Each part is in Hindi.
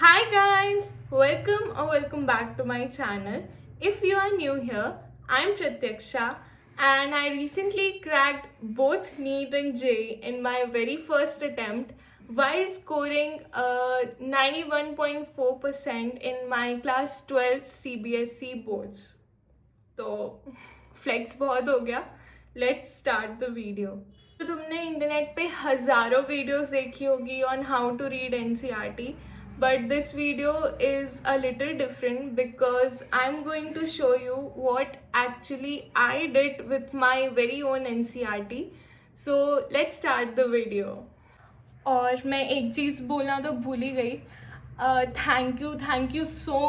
Hi guys, welcome back to my channel. If you are new here, I'm Pratyaksha and I recently cracked both NEET and JEE in my very first attempt while scoring 91.4% in my class 12th CBSE boards. तो फ्लेक्स बहुत हो गया. Let's start the video. तो तुमने इंटरनेट पे हज़ारों वीडियोस देखी होगी on how to read NCERT, but this video is a little different because I'm going to show you what actually I did with my very own NCERT. So let's start the video. और मैं एक चीज़ बोलना तो भूल ही गई. Thank you so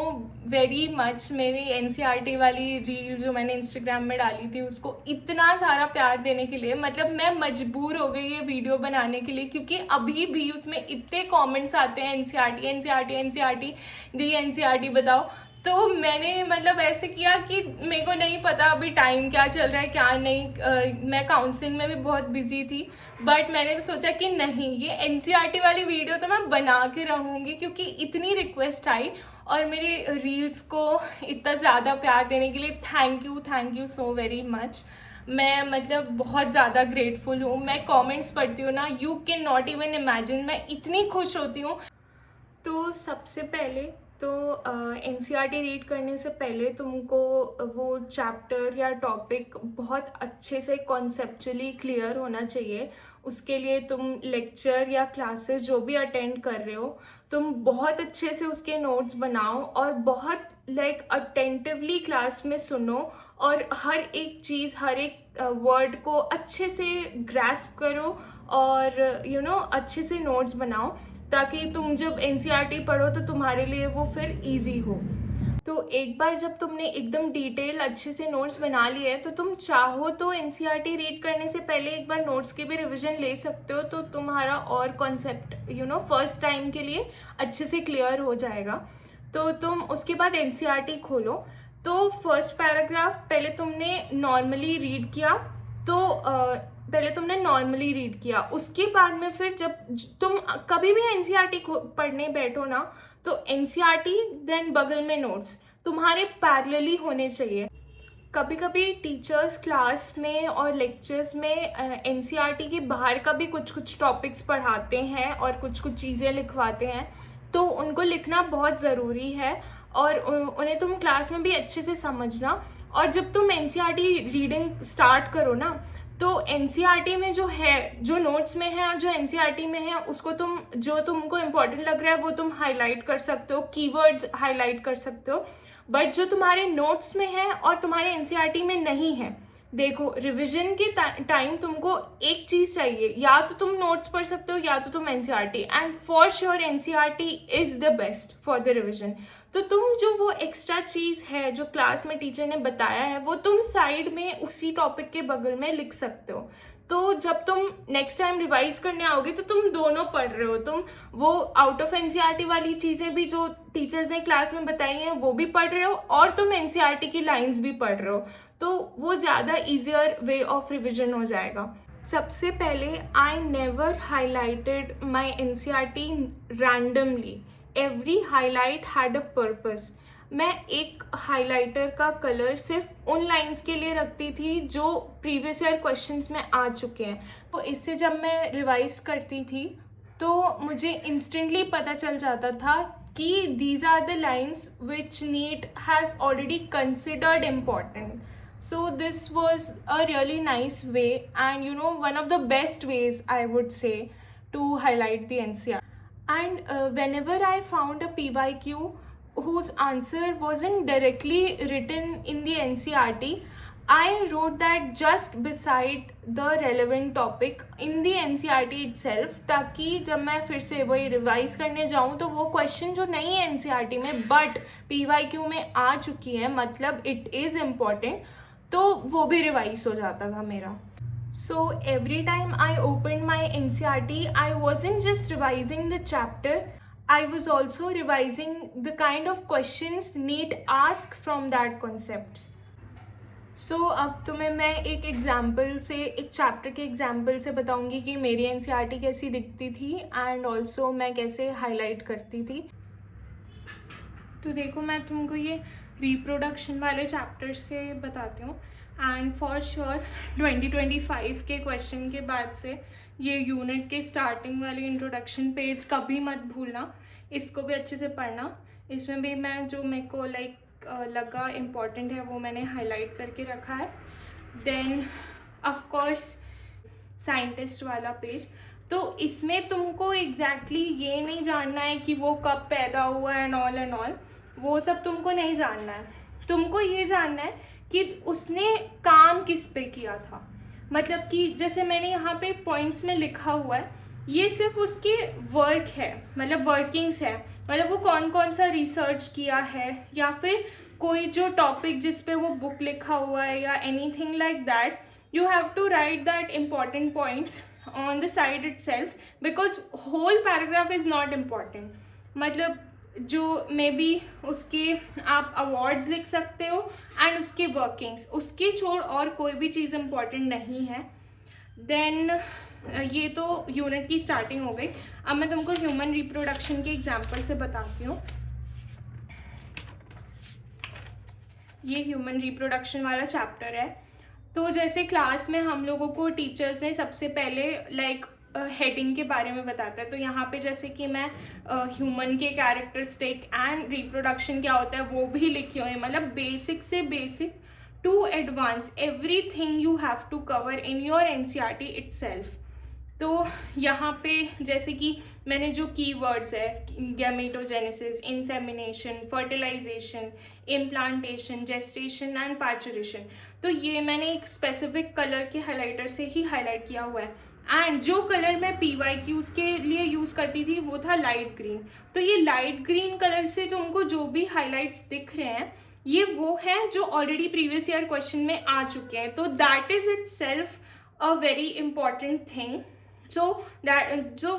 very much. मेरी एनसीईआरटी वाली रील जो मैंने इंस्टाग्राम में डाली थी उसको इतना सारा प्यार देने के लिए. मतलब मैं मजबूर हो गई ये वीडियो बनाने के लिए क्योंकि अभी भी उसमें इतने कमेंट्स आते हैं एनसीईआरटी एनसीईआरटी एनसीईआरटी दी एनसीईआरटी बताओ. तो मैंने मतलब ऐसे किया कि मेरे को नहीं पता अभी टाइम क्या चल रहा है क्या नहीं. मैं काउंसलिंग में भी बहुत बिजी थी, बट मैंने सोचा कि नहीं, ये एनसीईआरटी वाली वीडियो तो मैं बना के रहूँगी क्योंकि इतनी रिक्वेस्ट आई और मेरी रील्स को इतना ज़्यादा प्यार देने के लिए thank you so very much. मैं मतलब बहुत ज़्यादा ग्रेटफुल हूँ. मैं कमेंट्स पढ़ती हूँ ना, you can not even imagine, मैं इतनी खुश होती हूँ. तो सबसे पहले तो एनसीईआरटी रीड करने से पहले तुमको वो चैप्टर या टॉपिक बहुत अच्छे से कॉन्सेप्चुअली क्लियर होना चाहिए. उसके लिए तुम लेक्चर या क्लासेस जो भी अटेंड कर रहे हो, तुम बहुत अच्छे से उसके नोट्स बनाओ और बहुत अटेंटिवली क्लास में सुनो और हर एक चीज़, हर एक वर्ड को अच्छे से ग्रैस्प करो और अच्छे से नोट्स बनाओ ताकि तुम जब एनसीईआरटी पढ़ो तो तुम्हारे लिए वो फिर इजी हो. तो एक बार जब तुमने एकदम डिटेल अच्छे से नोट्स बना लिए हैं तो तुम चाहो तो एनसीईआरटी रीड करने से पहले एक बार नोट्स की भी रिवीजन ले सकते हो. तो तुम्हारा और कॉन्सेप्ट फर्स्ट टाइम के लिए अच्छे से क्लियर हो जाएगा. तो तुम उसके बाद एनसीईआरटी खोलो. तो फर्स्ट पैराग्राफ पहले तुमने नॉर्मली रीड किया. तो पहले तुमने नॉर्मली रीड किया, उसके बाद में फिर जब तुम कभी भी एनसीईआरटी पढ़ने बैठो ना, तो एनसीईआरटी देन बगल में नोट्स तुम्हारे पैरेलली होने चाहिए. कभी कभी टीचर्स क्लास में और लेक्चर्स में एनसीईआरटी के बाहर का भी कुछ टॉपिक्स पढ़ाते हैं और कुछ चीज़ें लिखवाते हैं. तो उनको लिखना बहुत ज़रूरी है और उन्हें तुम क्लास में भी अच्छे से समझना. और जब तुम एनसीईआरटी रीडिंग स्टार्ट करो ना, तो एनसीईआरटी में जो है, जो नोट्स में है और जो एनसीईआरटी में है, उसको तुम जो तुमको इम्पोर्टेंट लग रहा है वो तुम हाईलाइट कर सकते हो, कीवर्ड्स हाईलाइट कर सकते हो. बट जो तुम्हारे नोट्स में है और तुम्हारे एनसीईआरटी में नहीं है, देखो रिवीजन के टाइम तुमको एक चीज़ चाहिए, या तो तुम नोट्स पढ़ सकते हो या तो तुम NCERT. And for sure NCERT is the best for the revision. तो तुम जो वो एक्स्ट्रा चीज़ है जो क्लास में टीचर ने बताया है वो तुम साइड में उसी टॉपिक के बगल में लिख सकते हो. तो जब तुम नेक्स्ट टाइम रिवाइज करने आओगे तो तुम दोनों पढ़ रहे हो. तुम वो आउट ऑफ एनसीईआरटी वाली चीज़ें भी जो टीचर्स ने क्लास में बताई हैं वो भी पढ़ रहे हो और तुम एनसीईआरटी की लाइन्स भी पढ़ रहे हो. तो वो ज़्यादा ईजियर वे ऑफ रिविजन हो जाएगा. सबसे पहले I never highlighted my NCERT randomly. Every highlight had a purpose. मैं एक हाइलाइटर का कलर सिर्फ उन लाइंस के लिए रखती थी जो प्रीवियस ईयर क्वेश्चंस में आ चुके हैं. तो इससे जब मैं रिवाइज करती थी तो मुझे इंस्टेंटली पता चल जाता था कि these are the lines which NEET has already considered important. So this was a really nice way and one of the best ways I would say to highlight the NCERT. And whenever I found a PYQ whose answer wasn't directly written in the NCERT, I wrote that just beside the relevant topic in the NCERT itself, ताकि जब मैं फिर से वही रिवाइज करने जाऊँ तो वो क्वेश्चन जो नहीं है NCERT में बट PYQ में आ चुकी है, मतलब इट इज़ इम्पॉर्टेंट, तो वो भी रिवाइज हो जाता था मेरा. So every time I opened my NCERT, I wasn't just revising the chapter, I was also revising the kind of questions NEET ask from that concepts. So अब तुम्हें मैं एक एग्जाम्पल से, एक चैप्टर के एग्जाम्पल से बताऊंगी कि मेरी एनसीईआरटी कैसी दिखती थी एंड ऑल्सो मैं कैसे हाईलाइट करती थी. तो देखो मैं तुमको ये रिप्रोडक्शन वाले चैप्टर से बताती हूँ, एंड फॉर श्योर 2025 के क्वेश्चन के बाद से ये यूनिट के स्टार्टिंग वाली इंट्रोडक्शन पेज कभी मत भूलना, इसको भी अच्छे से पढ़ना। इसमें भी मैं जो मेरे को लगा इम्पॉर्टेंट है वो मैंने हाईलाइट करके रखा है। देन ऑफ कोर्स साइंटिस्ट वाला पेज, तो इसमें तुमको एग्जैक्टली ये नहीं जानना है कि वो कब पैदा हुआ एंड ऑल, वो सब तुमको नहीं जानना है। तुमको ये जानना है कि उसने काम किस पे किया था। मतलब कि जैसे मैंने यहाँ पे पॉइंट्स में लिखा हुआ है, ये सिर्फ उसके वर्क है, मतलब वर्किंग्स है, मतलब वो कौन कौन सा रिसर्च किया है, या फिर कोई जो टॉपिक जिस पे वो बुक लिखा हुआ है, या anything like that. You have to write that important points on the side itself, because whole paragraph is not important. मतलब जो मे बी उसके आप अवार्ड्स लिख सकते हो एंड उसके वर्किंग्स, उसके छोड़ और कोई भी चीज़ इम्पॉर्टेंट नहीं है। देन ये तो यूनिट की स्टार्टिंग हो गई। अब मैं तुमको ह्यूमन रिप्रोडक्शन के एग्जाम्पल से बताती हूँ। ये ह्यूमन रिप्रोडक्शन वाला चैप्टर है। तो जैसे क्लास में हम लोगों को टीचर्स ने सबसे पहले हेडिंग के बारे में बताता है, तो यहाँ पे जैसे कि मैं ह्यूमन के कैरेक्टरिस्टिक एंड रिप्रोडक्शन क्या होता है वो भी लिखी हुई है। मतलब बेसिक से basic to advance everything you have to cover in your NCERT itself. तो यहाँ पे जैसे कि मैंने जो कीवर्ड्स है, gametogenesis, insemination, fertilisation, implantation, gestation and parturition, तो ये मैंने एक स्पेसिफिक कलर के हाइलाइटर से ही हाईलाइट किया हुआ है। एंड जो कलर मैं PYQs के लिए यूज़ करती थी वो था लाइट ग्रीन। तो ये लाइट ग्रीन कलर से तुमको जो भी हाईलाइट्स दिख रहे हैं ये वो हैं जो ऑलरेडी प्रीवियस ईयर क्वेश्चन में आ चुके हैं। तो that is itself a very important thing. So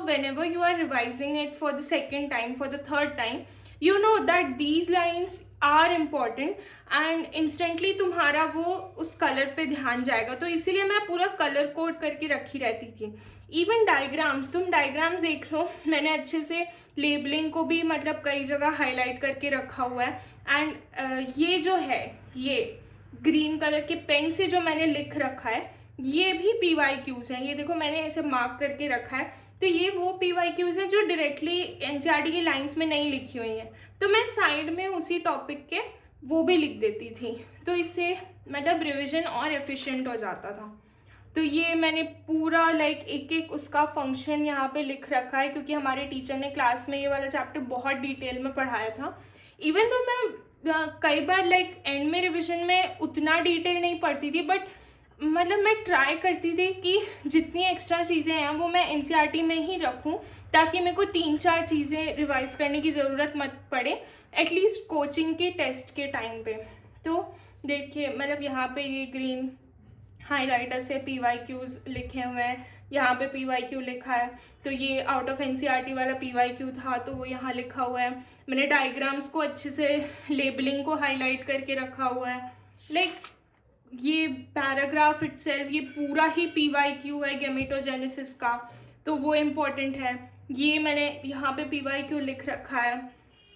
whenever you are revising it for the second time, for the third time, you know that these lines are important and instantly तुम्हारा वो उस कलर पे ध्यान जाएगा। तो इसीलिए मैं पूरा कलर कोड करके रखी रहती थी। इवन डायग्राम्स, तुम डायग्राम्स देख लो, मैंने अच्छे से लेबलिंग को भी मतलब कई जगह हाईलाइट करके रखा हुआ है। एंड ये जो है, ये ग्रीन कलर के पेन से जो मैंने लिख रखा है ये भी PYQs हैं। ये देखो मैंने ऐसे मार्क करके रखा है, तो ये वो PYQs हैं जो डायरेक्टली एनसीईआरटी की लाइंस में नहीं लिखी हुई हैं। तो मैं साइड में उसी टॉपिक के वो भी लिख देती थी, तो इससे मतलब रिवीजन और एफिशिएंट हो जाता था। तो ये मैंने पूरा एक एक उसका फंक्शन यहाँ पे लिख रखा है, क्योंकि हमारे टीचर ने क्लास में ये वाला चैप्टर बहुत डिटेल में पढ़ाया था। इवन तो मैं कई बार एंड में रिविजन में उतना डिटेल नहीं पढ़ती थी, बट मतलब मैं ट्राई करती थी कि जितनी एक्स्ट्रा चीज़ें हैं वो मैं एनसीईआरटी में ही रखूं, ताकि मेरे को 3-4 चीज़ें रिवाइज करने की ज़रूरत मत पड़े एटलीस्ट कोचिंग के टेस्ट के टाइम पे। तो देखिए मतलब यहाँ पे ये ग्रीन हाइलाइटर से PYQs लिखे हुए हैं, यहाँ पे PYQ लिखा है। तो ये आउट ऑफ एनसीईआरटी वाला PYQ था तो वो यहाँ लिखा हुआ है। मैंने डायग्राम्स को अच्छे से लेबलिंग को हाईलाइट करके रखा हुआ है। ये पैराग्राफ इटसेल्फ ये पूरा ही PYQ है गैमेटोजेनेसिस का, तो वो इम्पोर्टेंट है। ये मैंने यहाँ पे PYQ लिख रखा है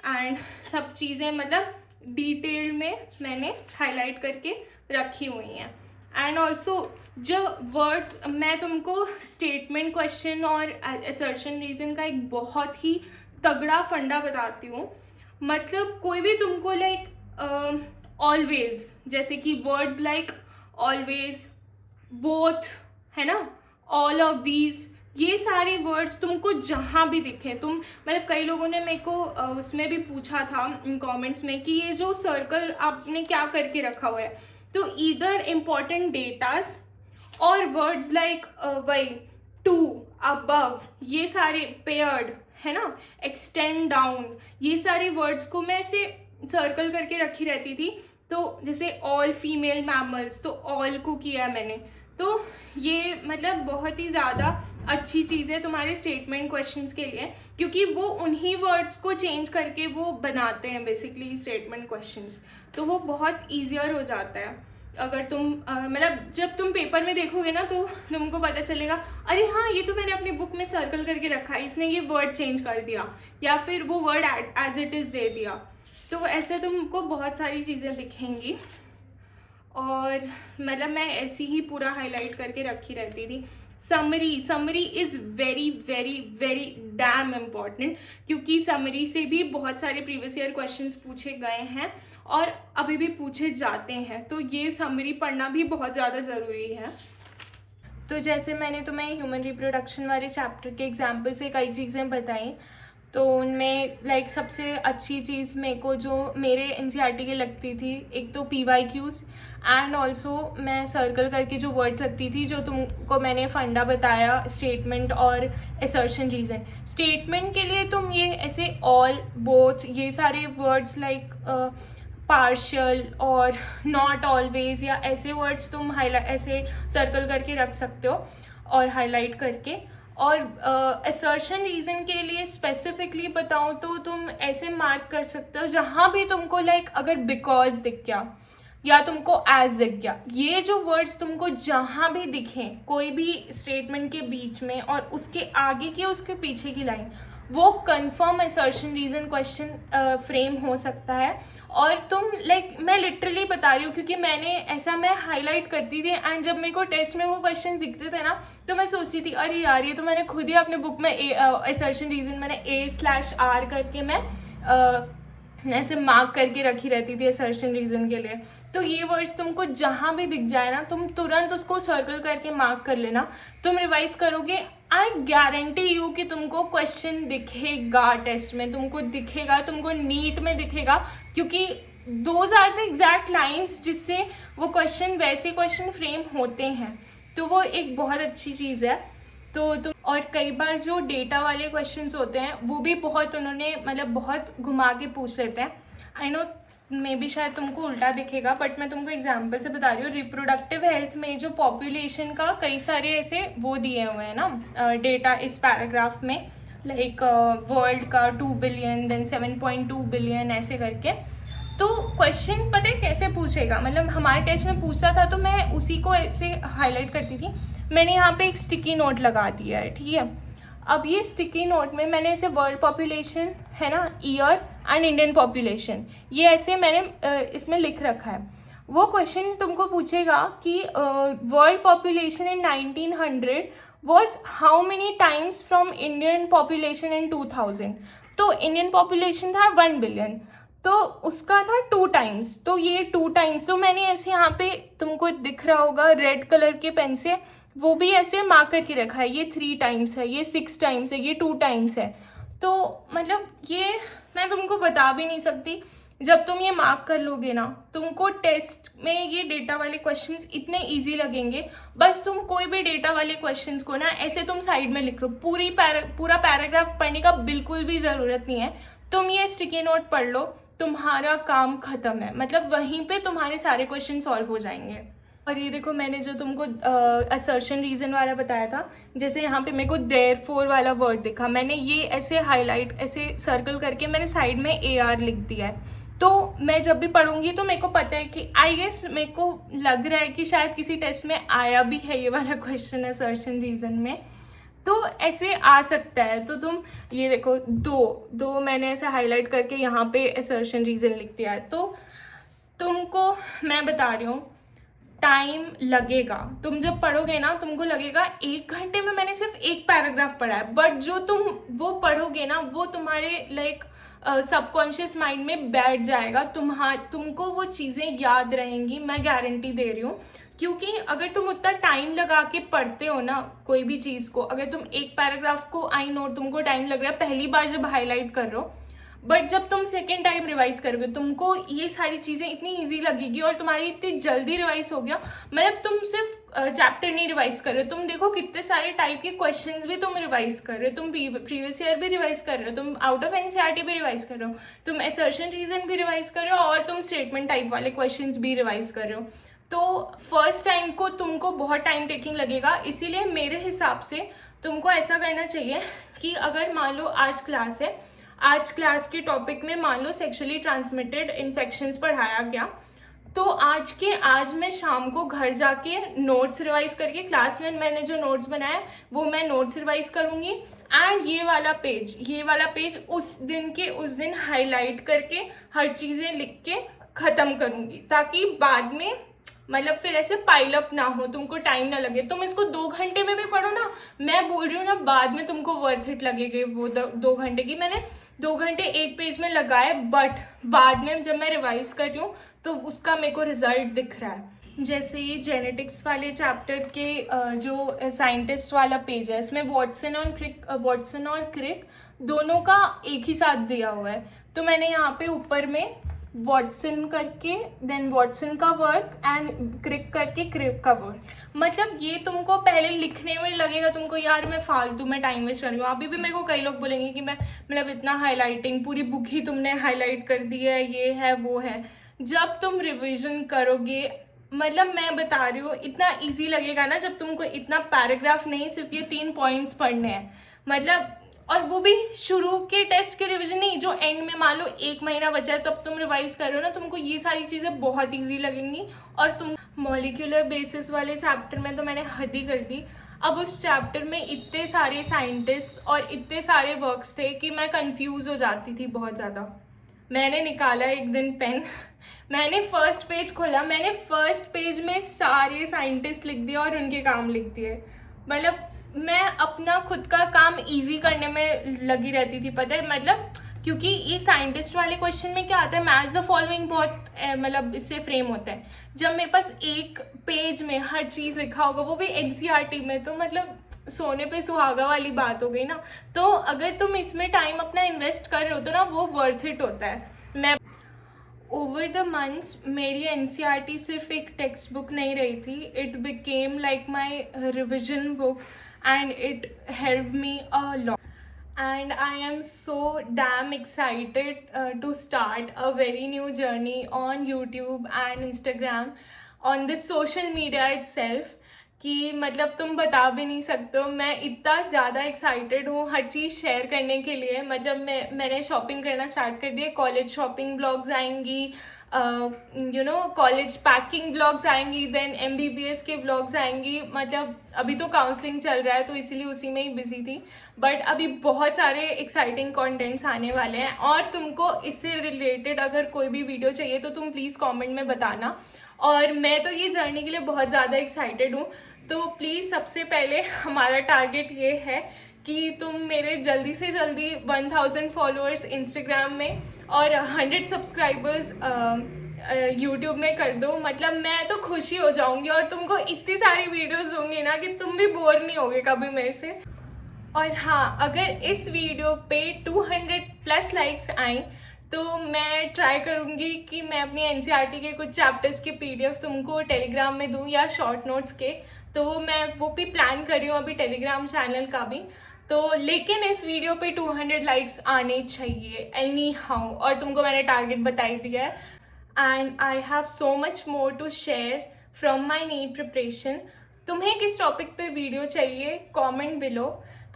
एंड सब चीज़ें मतलब डिटेल में मैंने हाईलाइट करके रखी हुई हैं। एंड ऑल्सो जो वर्ड्स, मैं तुमको स्टेटमेंट, क्वेश्चन और असर्शन रीजन का एक बहुत ही तगड़ा फंडा बताती हूँ। मतलब कोई भी तुमको ऑलवेज, जैसे कि वर्ड्स लाइक ऑलवेज, बोथ, है ना, ऑल ऑफ दीज, ये सारे वर्ड्स तुमको जहाँ भी दिखे, तुम मतलब कई लोगों ने मेरे को उसमें भी पूछा था कमेंट्स में कि ये जो सर्कल आपने क्या करके रखा हुआ है। तो ईदर इम्पॉर्टेंट डेटास और वर्ड्स लाइक वही टू, अबव, ये सारे पेयर्ड, है ना, एक्सटेंड डाउन, ये सारे वर्ड्स को मैं ऐसे सर्कल करके रखी रहती थी। तो जैसे ऑल फीमेल मैमल्स, तो ऑल को किया मैंने। तो ये मतलब बहुत ही ज़्यादा अच्छी चीज़ है तुम्हारे स्टेटमेंट क्वेश्चंस के लिए, क्योंकि वो उन्हीं वर्ड्स को चेंज करके वो बनाते हैं बेसिकली स्टेटमेंट क्वेश्चंस। तो वो बहुत ईजियर हो जाता है अगर तुम मतलब जब तुम पेपर में देखोगे ना तो तुमको पता चलेगा, अरे हाँ ये तो मैंने अपनी बुक में सर्कल करके रखा है, इसने ये वर्ड चेंज कर दिया या फिर वो वर्ड एज इट इज़ दे दिया। तो ऐसे तुमको बहुत सारी चीज़ें दिखेंगी और मतलब मैं ऐसी ही पूरा हाईलाइट करके रखी रहती थी। Summary is very very very dam important, क्योंकि समरी से भी बहुत सारे प्रीवियस ईयर क्वेश्चंस पूछे गए हैं और अभी भी पूछे जाते हैं, तो ये समरी पढ़ना भी बहुत ज़्यादा ज़रूरी है। तो जैसे मैंने तुम्हें ह्यूमन रिप्रोडक्शन वाले चैप्टर के एग्जाम्पल से कई चीज़ें बताई, तो उनमें लाइक सबसे अच्छी चीज़ मेरे को जो मेरे एनसीईआरटी की लगती थी, एक तो PYQs एंड ऑल्सो मैं सर्कल करके जो वर्ड्स रखती थी, जो तुमको मैंने फंडा बताया, स्टेटमेंट और असर्शन रीज़न। स्टेटमेंट के लिए तुम ये ऐसे ऑल, बोथ, ये सारे वर्ड्स लाइक पार्शियल और नॉट ऑलवेज या ऐसे वर्ड्स तुम हाईलाइट ऐसे सर्कल करके रख सकते हो और हाईलाइट करके। और असर्शन रीज़न के लिए स्पेसिफिकली बताऊँ तो तुम ऐसे मार्क कर सकते हो जहाँ भी तुमको लाइक अगर बिकॉज दिख गया या तुमको एज दिख गया, ये जो वर्ड्स तुमको जहाँ भी दिखें कोई भी स्टेटमेंट के बीच में और उसके आगे की उसके पीछे की लाइन, वो confirm assertion reason question frame हो सकता है। और तुम लाइक मैं लिटरली बता रही हूँ क्योंकि मैं हाईलाइट करती थी एंड जब मेरे को टेस्ट में वो क्वेश्चन दिखते थे ना, तो मैं सोचती थी अरे यार ये तो मैंने खुद ही अपने बुक में असर्शन रीज़न मैंने A/R करके मैं ऐसे मार्क करके रखी रहती थी असर्शन रीज़न के लिए। तो ये वर्ड्स तुमको जहाँ भी दिख जाए ना, तुम तुरंत उसको सर्कल करके मार्क कर लेना। तुम रिवाइज करोगे, आई गारंटी यू कि तुमको क्वेश्चन दिखेगा टेस्ट में, तुमको दिखेगा, तुमको नीट में दिखेगा, क्योंकि those are the exact lines जिससे वो क्वेश्चन वैसे क्वेश्चन फ्रेम होते हैं। तो वो एक बहुत अच्छी चीज़ है। तो तुम और कई बार जो डेटा वाले क्वेश्चंस होते हैं वो भी बहुत उन्होंने मतलब बहुत घुमा के पूछ लेते हैं। आई नो मे बी शायद तुमको उल्टा दिखेगा, बट मैं तुमको एग्जांपल से बता रही हूँ। रिप्रोडक्टिव हेल्थ में जो पॉपुलेशन का कई सारे ऐसे वो दिए हुए हैं ना डेटा इस पैराग्राफ में, लाइक वर्ल्ड का 2 बिलियन देन 7.2 बिलियन ऐसे करके। तो क्वेश्चन पता है कैसे पूछेगा, मतलब हमारे टेस्ट में पूछता था तो मैं उसी को ऐसे हाईलाइट करती थी। मैंने यहाँ पे एक स्टिकी नोट लगा दिया है, ठीक है। अब ये स्टिकी नोट में मैंने ऐसे वर्ल्ड पॉपुलेशन है ना, ईयर एंड इंडियन पॉपुलेशन, ये ऐसे मैंने इसमें लिख रखा है। वो क्वेश्चन तुमको पूछेगा कि world population in 1900 was how many times from Indian population in 2000। तो इंडियन पॉपुलेशन था 1 बिलियन, तो उसका था 2 टाइम्स, तो ये 2 टाइम्स, तो मैंने ऐसे यहाँ पे तुमको दिख रहा होगा रेड कलर के पेन से वो भी ऐसे मार्क करके रखा है, ये 3 टाइम्स है, ये 6 टाइम्स है, ये 2 टाइम्स है। तो मतलब ये मैं तुमको बता भी नहीं सकती। जब तुम ये मार्क कर लोगे ना, तुमको टेस्ट में ये डेटा वाले क्वेश्चंस इतने इजी लगेंगे। बस तुम कोई भी डेटा वाले क्वेश्चंस को ना ऐसे तुम साइड में लिख लो, पूरा पैराग्राफ पढ़ने का बिल्कुल भी ज़रूरत नहीं है। तुम ये स्टिकी नोट पढ़ लो, तुम्हारा काम खत्म है, मतलब वहीं पे तुम्हारे सारे क्वेश्चन सॉल्व हो जाएंगे। और ये देखो मैंने जो तुमको असर्शन रीज़न वाला बताया था, जैसे यहाँ पे मेरे को देयरफॉर वाला वर्ड दिखा, मैंने ये ऐसे हाईलाइट ऐसे सर्कल करके मैंने साइड में AR लिख दिया है। तो मैं जब भी पढ़ूंगी तो मेरे को पता है कि आई गेस मेरे को लग रहा है कि शायद किसी टेस्ट में आया भी है ये वाला क्वेश्चन असर्शन रीज़न में, तो ऐसे आ सकता है। तो तुम ये देखो दो मैंने ऐसे हाईलाइट करके यहाँ पे असर्शन रीज़न लिख दिया है। तो तुमको मैं बता रही हूँ टाइम लगेगा, तुम जब पढ़ोगे ना तुमको लगेगा 1 घंटे में मैंने सिर्फ एक पैराग्राफ पढ़ा है, बट जो तुम वो पढ़ोगे ना वो तुम्हारे लाइक सबकॉन्शियस माइंड में बैठ जाएगा, तुमको वो चीज़ें याद रहेंगी, मैं गारंटी दे रही हूँ। क्योंकि अगर तुम उतना टाइम लगा के पढ़ते हो ना कोई भी चीज़ को, अगर तुम एक पैराग्राफ को आई नो तुमको टाइम लग रहा है पहली बार जब हाईलाइट कर रहे हो, बट जब तुम सेकेंड टाइम रिवाइज करोगे तुमको ये सारी चीज़ें इतनी इजी लगेगी और तुम्हारी इतनी जल्दी रिवाइज हो गया। मतलब तुम सिर्फ चैप्टर नहीं रिवाइज कर रहे हो, तुम देखो कितने सारे टाइप के क्वेश्चंस भी तुम रिवाइज कर रहे हो, तुम प्रीवियस ईयर भी रिवाइज कर रहे हो, तुम आउट ऑफ एनसीईआरटी भी रिवाइज कर रहे हो, तुम असर्शन रीजन भी रिवाइज कर रहे हो और तुम स्टेटमेंट टाइप वाले क्वेश्चंस भी रिवाइज कर रहे हो। तो फर्स्ट टाइम को तुमको बहुत टाइम टेकिंग लगेगा, इसीलिए मेरे हिसाब से तुमको ऐसा करना चाहिए कि अगर मान लो आज क्लास है, आज क्लास के टॉपिक में मान लो सेक्सुअली ट्रांसमिटेड इन्फेक्शंस पढ़ाया गया, तो आज मैं शाम को घर जाके नोट्स रिवाइज करके क्लास में मैंने जो नोट्स बनाया वो मैं नोट्स रिवाइज करूँगी एंड ये वाला पेज उस दिन हाईलाइट करके हर चीज़ें लिख के ख़त्म करूँगी, ताकि बाद में मतलब फिर ऐसे पाइल अप ना हो, तुमको टाइम ना लगे। तुम इसको 2 घंटे में भी पढ़ो ना, मैं बोल रही हूँ ना, बाद में तुमको वर्थ इट लगेगी वो 2 घंटे की। मैंने 2 घंटे एक पेज में लगाए, बट बाद में जब मैं रिवाइज कर रही हूँ तो उसका मेरे को रिजल्ट दिख रहा है। जैसे ये जेनेटिक्स वाले चैप्टर के जो साइंटिस्ट वाला पेज है, इसमें वॉटसन और क्रिक दोनों का एक ही साथ दिया हुआ है। तो मैंने यहाँ पे ऊपर में वॉटसन करके देन वॉटसन का वर्क एंड क्रिक करके क्रिक का वर्क, मतलब ये तुमको पहले लिखने में लगेगा तुमको यार मैं फालतू में टाइम वेस्ट कर रही हूँ। अभी भी मेरे को कई लोग बोलेंगे कि मैं मतलब इतना हाईलाइटिंग, पूरी बुक ही तुमने हाईलाइट कर दी है, ये है वो है। जब तुम रिविजन करोगे, मतलब मैं बता रही हूँ, इतना इजी लगेगा ना जब तुमको इतना पैराग्राफ नहीं, सिर्फ ये 3 पॉइंट्स पढ़ने हैं, मतलब। और वो भी शुरू के टेस्ट के रिवीजन नहीं, जो एंड में मान लो 1 महीना बचा है तब तुम रिवाइज कर रहे हो ना, तुमको ये सारी चीज़ें बहुत इजी लगेंगी। और तुम मॉलिक्यूलर बेसिस वाले चैप्टर में तो मैंने हद ही कर दी। अब उस चैप्टर में इतने सारे साइंटिस्ट और इतने सारे वर्क्स थे कि मैं कंफ्यूज हो जाती थी बहुत ज़्यादा। मैंने निकाला एक दिन पेन, मैंने फर्स्ट पेज खोला, मैंने फर्स्ट पेज में सारे साइंटिस्ट लिख दिए और उनके काम लिख दिए। मतलब मैं अपना खुद का काम इजी करने में लगी रहती थी, पता है, मतलब क्योंकि ये साइंटिस्ट वाले क्वेश्चन में क्या आता है, मैच द फॉलोइंग बहुत मतलब इससे फ्रेम होता है। जब मेरे पास एक पेज में हर चीज़ लिखा होगा, वो भी एनसीईआरटी में, तो मतलब सोने पे सुहागा वाली बात हो गई ना। तो अगर तुम इसमें टाइम अपना इन्वेस्ट कर रहे हो तो ना वो वर्थ इट होता है। मैं ओवर द मंथ्स मेरी एनसीईआरटी सिर्फ एक टेक्स्ट बुक नहीं रही थी, it became like my revision book and it help me a lot. And I am so damn excited to start a very new journey on YouTube and Instagram, on this social media itself, कि मतलब तुम बता भी नहीं सकते हो, मैं इतना ज़्यादा एक्साइटेड हूँ हर चीज़ शेयर करने के लिए। मतलब मैंने शॉपिंग करना स्टार्ट कर दिया, कॉलेज शॉपिंग ब्लॉग्स आएंगी, कॉलेज पैकिंग ब्लॉग्स आएंगी, देन MBBS के ब्लॉग्स आएंगी। मतलब अभी तो काउंसलिंग चल रहा है तो इसीलिए उसी में ही बिजी थी, बट अभी बहुत सारे एक्साइटिंग कंटेंट्स आने वाले हैं। और तुमको इससे रिलेटेड अगर कोई भी वीडियो चाहिए तो तुम प्लीज़ कमेंट में बताना। और मैं तो ये जर्नी के लिए बहुत ज़्यादा एक्साइटेड हूँ। तो प्लीज़ सबसे पहले हमारा टारगेट ये है कि तुम मेरे जल्दी से जल्दी 1000 फॉलोअर्स इंस्टाग्राम में और 100 सब्सक्राइबर्स यूट्यूब में कर दो। मतलब मैं तो खुशी हो जाऊंगी और तुमको इतनी सारी वीडियोस दूंगी ना कि तुम भी बोर नहीं होगे कभी मेरे से। और हाँ, अगर इस वीडियो पे 200+ लाइक्स आए तो मैं ट्राई करूँगी कि मैं अपनी एनसीईआरटी के कुछ चैप्टर्स के PDF तुमको टेलीग्राम में दूँ या शॉर्ट नोट्स के। तो मैं वो भी प्लान कर रही हूँ अभी टेलीग्राम चैनल का भी। तो लेकिन इस वीडियो पे 200 लाइक्स आने चाहिए एनी हाउ, और तुमको मैंने टारगेट बता ही दिया है। And I have so much more to share from my NEET preparation. तुम्हें किस टॉपिक पे वीडियो चाहिए, comment below,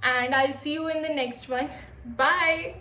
and I will see you in the next one. Bye.